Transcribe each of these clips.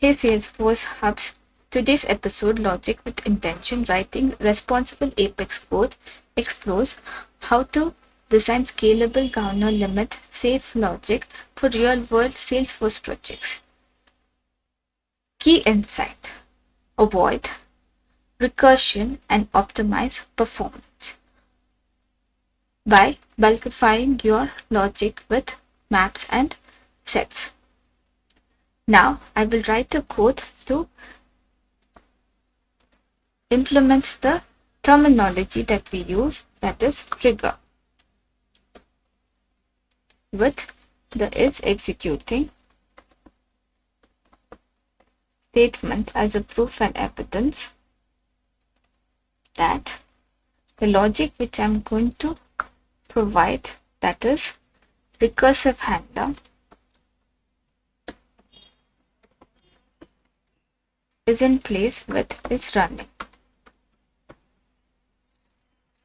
Hey Salesforce Hubs, today's episode Logic with Intention Writing Responsible Apex Code explores how to design scalable governor limit safe logic for real world Salesforce projects. Key insight: avoid recursion and optimize performance by bulkifying your logic with maps and sets. Now I will write the code to implement the terminology that we use, that is trigger, with the is executing statement as a proof and evidence that the logic which I'm going to provide, that is recursive handler, is in place with is running,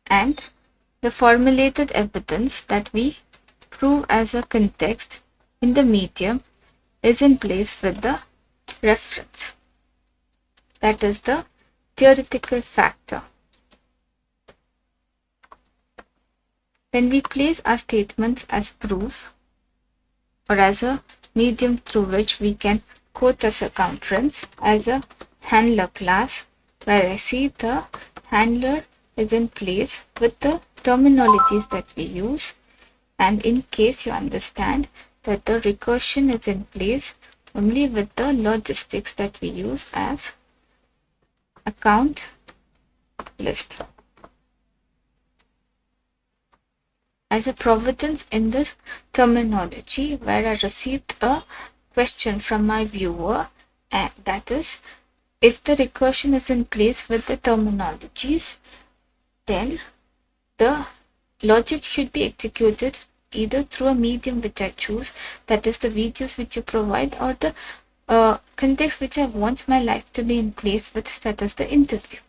and the formulated evidence that we prove as a context in the medium is in place with the reference, that is the theoretical factor. When we place our statements as proof or as a medium through which we can quote a circumference as a handler class, where I see the handler is in place with the terminologies that we use, and in case you understand that the recursion is in place only with the logistics that we use as account list. As a providence in this terminology, where I received a question from my viewer, and that is, if the recursion is in place with the terminologies, then the logic should be executed either through a medium which I choose, that is the videos which you provide, or the context which I want my life to be in place with, that is the interview.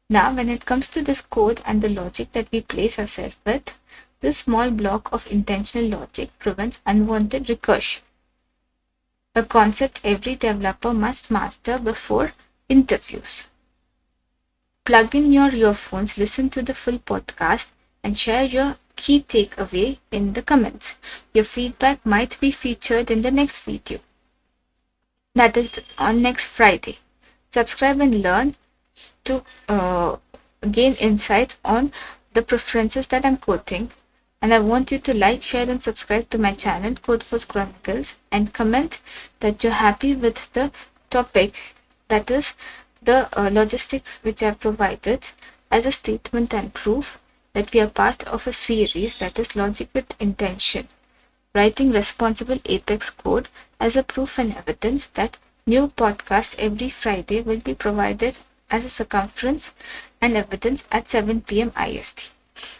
Now, when it comes to this code and the logic that we place ourselves with, this small block of intentional logic prevents unwanted recursion, a concept every developer must master before interviews. Plug in your earphones, listen to the full podcast, and share your key takeaway in the comments. Your feedback might be featured in the next video, that is on next Friday. Subscribe and learn to gain insights on the preferences that I'm quoting. And I want you to like, share, and subscribe to my channel, Codeforce Chronicles, and comment that you're happy with the topic, that is the logistics which I provided as a statement and proof that we are part of a series, that is Logic with Intention, writing responsible Apex code as a proof and evidence that new podcast every Friday will be provided as a circumference and evidence at 7 p.m. IST.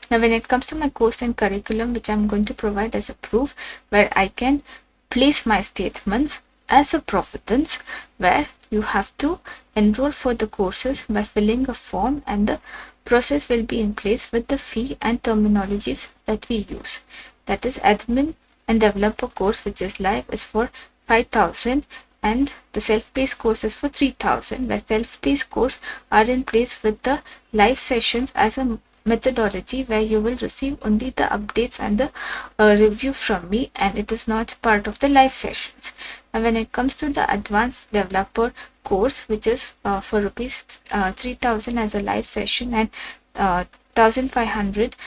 Now, when it comes to my course and curriculum, which I'm going to provide as a proof, where I can place my statements as a providence, where you have to enroll for the courses by filling a form, and the process will be in place with the fee and terminologies that we use. That is admin and developer course, which is live, is for 5,000, and the self-paced course is for 3,000, where self-paced course are in place with the live sessions as a methodology, where you will receive only the updates and the review from me, and it is not part of the live sessions. And when it comes to the advanced developer course, which is for rupees 3,000 as a live session, and 1,500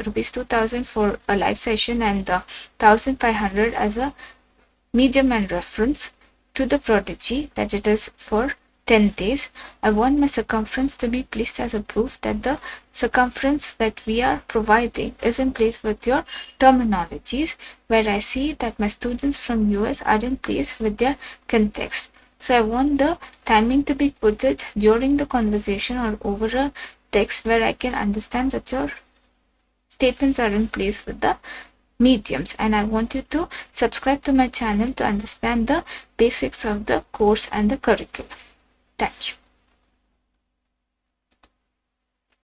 rupees 2,000 for a live session, and 1,500 as a medium and reference to the prodigy, that it is for 10 days. I want my circumference to be placed as a proof that the circumference that we are providing is in place with your terminologies, where I see that my students from US are in place with their context. So I want the timing to be quoted during the conversation or over a text, where I can understand that your statements are in place with the mediums. And I want you to subscribe to my channel to understand the basics of the course and the curriculum. Thank you.